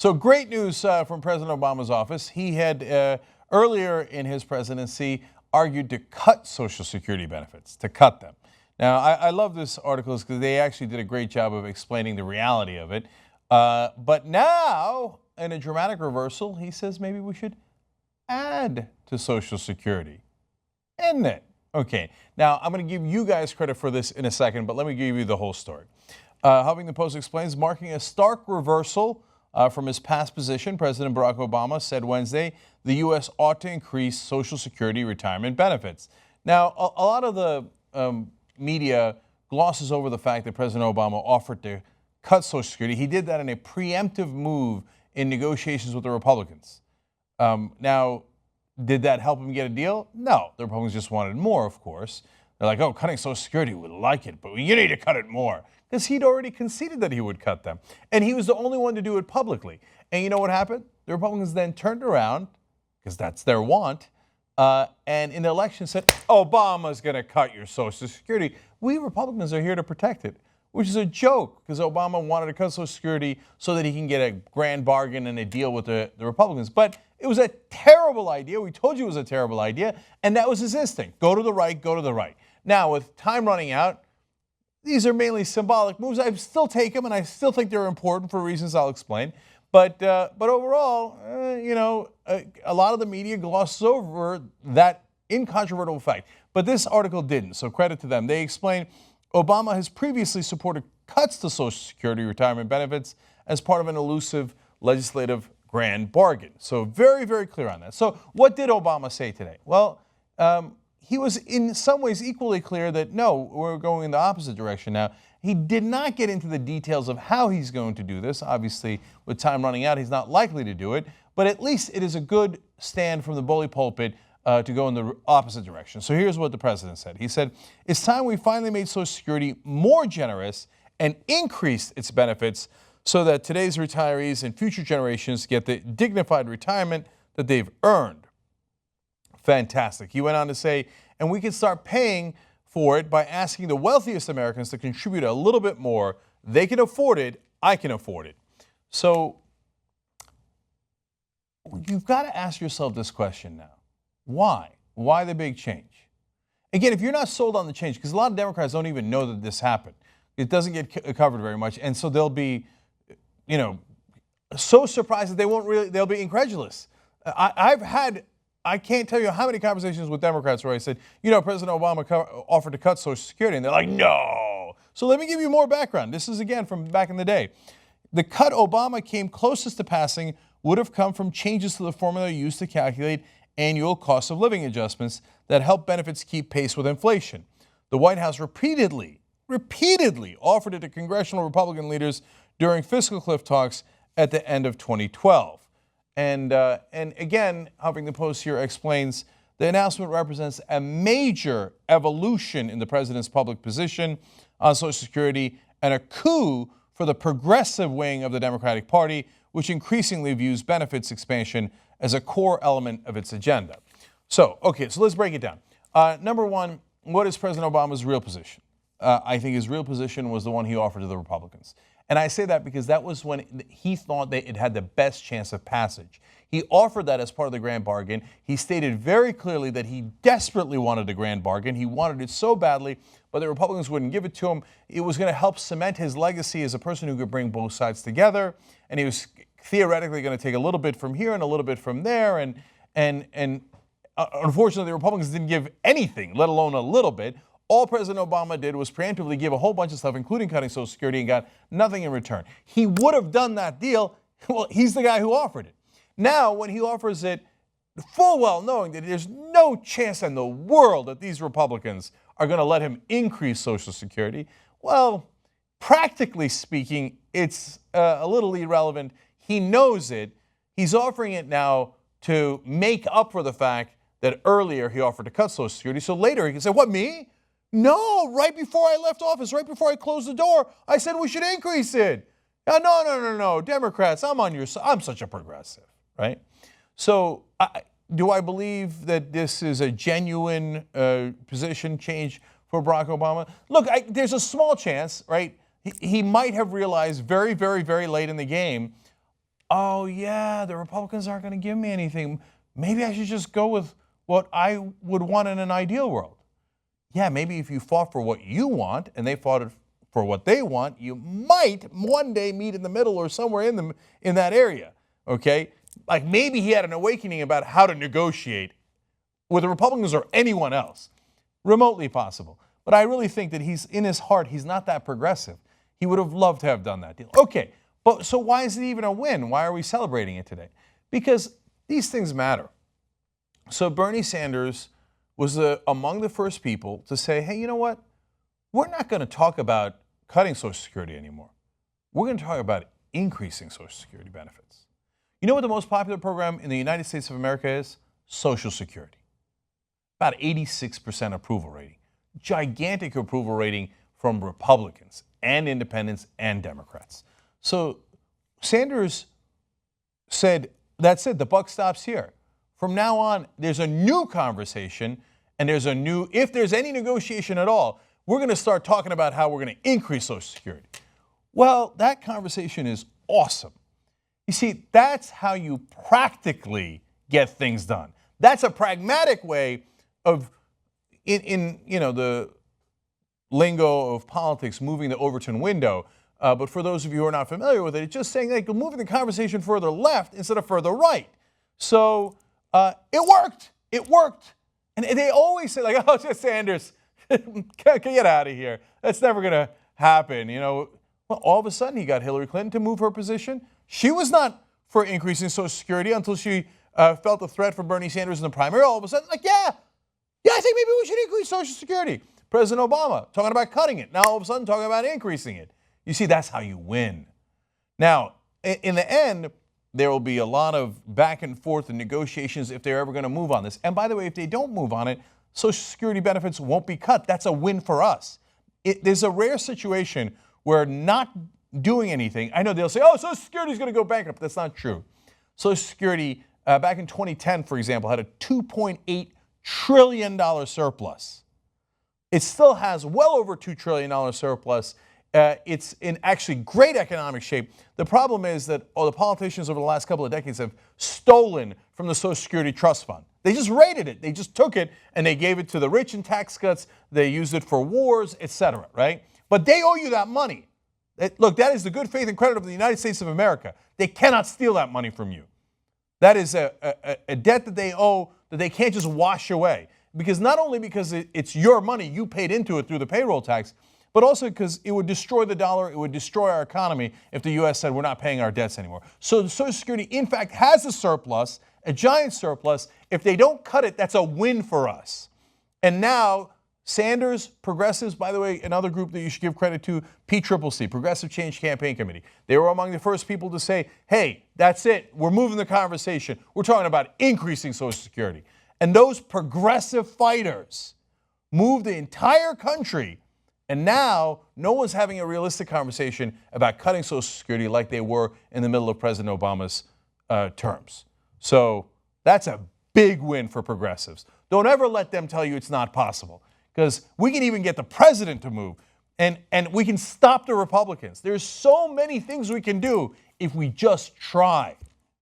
So great news from President Obama's office. He had earlier in his presidency argued to cut Social Security benefits, to cut them. Now, I love this article because they actually did a great job of explaining the reality of it. But now, in a dramatic reversal, he says maybe we should add to Social Security. Isn't it? Okay, now I'm going to give you guys credit for this in a second, but let me give you the whole story. Huffington Post explains, marking a stark reversal from his past position, President Barack Obama said Wednesday the U.S. ought to increase Social Security retirement benefits. Now, a lot of the media glosses over the fact that President Obama offered to cut Social Security. He did that in a preemptive move in negotiations with the Republicans. Now, did that help him get a deal? No. The Republicans just wanted more, of course. They're like, oh, cutting Social Security, we like it, but you need to cut it more. Because he'd already conceded that he would cut them. And he was the only one to do it publicly. And you know what happened? The Republicans then turned around, because that's their want, and in the election said, Obama's going to cut your Social Security. We Republicans are here to protect it, which is a joke, because Obama wanted to cut Social Security so that he can get a grand bargain and a deal with the Republicans. But it was a terrible idea. We told you it was a terrible idea, and that was his instinct. Go to the right, go to the right. Now, with time running out, these are mainly symbolic moves. I still take them, and I still think they're important for reasons I'll explain. But overall, a lot of the media glosses over that incontrovertible fact. But this article didn't, so credit to them. They explain Obama has previously supported cuts to Social Security retirement benefits as part of an elusive legislative grand bargain. So very, very clear on that. So what did Obama say today? Well, he was in some ways equally clear that, no, we're going in the opposite direction now. He did not get into the details of how he's going to do this. Obviously, with time running out, he's not likely to do it. But at least it is a good stand from the bully pulpit to go in the opposite direction. So here's what the president said. He said, it's time we finally made Social Security more generous and increased its benefits so that today's retirees and future generations get the dignified retirement that they've earned. Fantastic. He went on to say, and we can start paying for it by asking the wealthiest Americans to contribute a little bit more. They can afford it. I can afford it. So you've got to ask yourself this question now. Why? Why the big change? Again, if you're not sold on the change, because a lot of Democrats don't even know that this happened. It doesn't get covered very much. And so they'll be, so surprised that they'll be incredulous. I can't tell you how many conversations with Democrats where I said, President Obama offered to cut Social Security, and they're like, no. So let me give you more background. This is, again, from back in the day. The cut Obama came closest to passing would have come from changes to the formula used to calculate annual cost of living adjustments that help benefits keep pace with inflation. The White House repeatedly offered it to congressional Republican leaders during fiscal cliff talks at the end of 2012. And again, Huffington Post here explains the announcement represents a major evolution in the president's public position on Social Security and a coup for the progressive wing of the Democratic Party, which increasingly views benefits expansion as a core element of its agenda. So let's break it down. Number one, what is President Obama's real position? I think his real position was the one he offered to the Republicans. And I say that because that was when he thought that it had the best chance of passage. He offered that as part of the grand bargain. He stated very clearly that he desperately wanted a grand bargain. He wanted it so badly, but the Republicans wouldn't give it to him. It was going to help cement his legacy as a person who could bring both sides together. And he was theoretically going to take a little bit from here and a little bit from there. And unfortunately, the Republicans didn't give anything, let alone a little bit. All President Obama did was preemptively give a whole bunch of stuff, including cutting Social Security, and got nothing in return. He would have done that deal. Well, he's the guy who offered it. Now, when he offers it, full well knowing that there's no chance in the world that these Republicans are going to let him increase Social Security, well, practically speaking, it's a little irrelevant. He knows it. He's offering it now to make up for the fact that earlier he offered to cut Social Security. So later he can say, what, me? No, right before I left office, right before I closed the door, I said we should increase it. No, Democrats, I'm on your side. I'm such a progressive, right? So do I believe that this is a genuine position change for Barack Obama? Look, there's a small chance, right? He might have realized very, very, very late in the game, oh yeah, the Republicans aren't going to give me anything. Maybe I should just go with what I would want in an ideal world. Yeah, maybe if you fought for what you want and they fought for what they want, you might one day meet in the middle or somewhere in that area. Okay, like maybe he had an awakening about how to negotiate with the Republicans or anyone else. Remotely possible. But I really think that he's in his heart, he's not that progressive. He would have loved to have done that deal. Okay, but so why is it even a win? Why are we celebrating it today? Because these things matter. So Bernie Sanders was among the first people to say, hey, you know what? We're not going to talk about cutting Social Security anymore. We're going to talk about increasing Social Security benefits. You know what the most popular program in the United States of America is? Social Security. About 86% approval rating. Gigantic approval rating from Republicans and independents and Democrats. So Sanders said, that's it, the buck stops here. From now on, there's a new conversation and if there's any negotiation at all, we're going to start talking about how we're going to increase Social Security. Well, that conversation is awesome. You see, that's how you practically get things done. That's a pragmatic way of, in the lingo of politics, moving the Overton window. But for those of you who are not familiar with it, it's just saying like moving the conversation further left instead of further right. So it worked. It worked. And they always say like, oh, just Sanders, get out of here. That's never going to happen. Well, all of a sudden he got Hillary Clinton to move her position. She was not for increasing Social Security until she felt a threat from Bernie Sanders in the primary. All of a sudden, like, yeah, I think maybe we should increase Social Security. President Obama talking about cutting it. Now all of a sudden talking about increasing it. You see, that's how you win. Now, in the end, there will be a lot of back and forth and negotiations if they're ever going to move on this. And by the way, if they don't move on it, Social Security benefits won't be cut. That's a win for us. There's a rare situation where not doing anything, I know they'll say, oh, Social Security is going to go bankrupt. That's not true. Social Security, back in 2010, for example, had a $2.8 trillion surplus. It still has well over $2 trillion surplus. It's in actually great economic shape. The problem is that the politicians over the last couple of decades have stolen from the Social Security Trust Fund. They just raided it. They just took it and they gave it to the rich in tax cuts. They used it for wars, etc., right? But they owe you that money. Look, that is the good faith and credit of the United States of America. They cannot steal that money from you. That is a debt that they owe that they can't just wash away. Because not only because it's your money, you paid into it through the payroll tax, but also because it would destroy the dollar, it would destroy our economy if the U.S. said we're not paying our debts anymore. So the Social Security, in fact, has a surplus, a giant surplus. If they don't cut it, that's a win for us. And now Sanders, progressives, by the way, another group that you should give credit to, PCCC, Progressive Change Campaign Committee. They were among the first people to say, hey, that's it. We're moving the conversation. We're talking about increasing Social Security. And those progressive fighters moved the entire country. And now no one's having a realistic conversation about cutting Social Security like they were in the middle of President Obama's terms. So that's a big win for progressives. Don't ever let them tell you it's not possible. Because we can even get the president to move, and we can stop the Republicans. There's so many things we can do if we just try.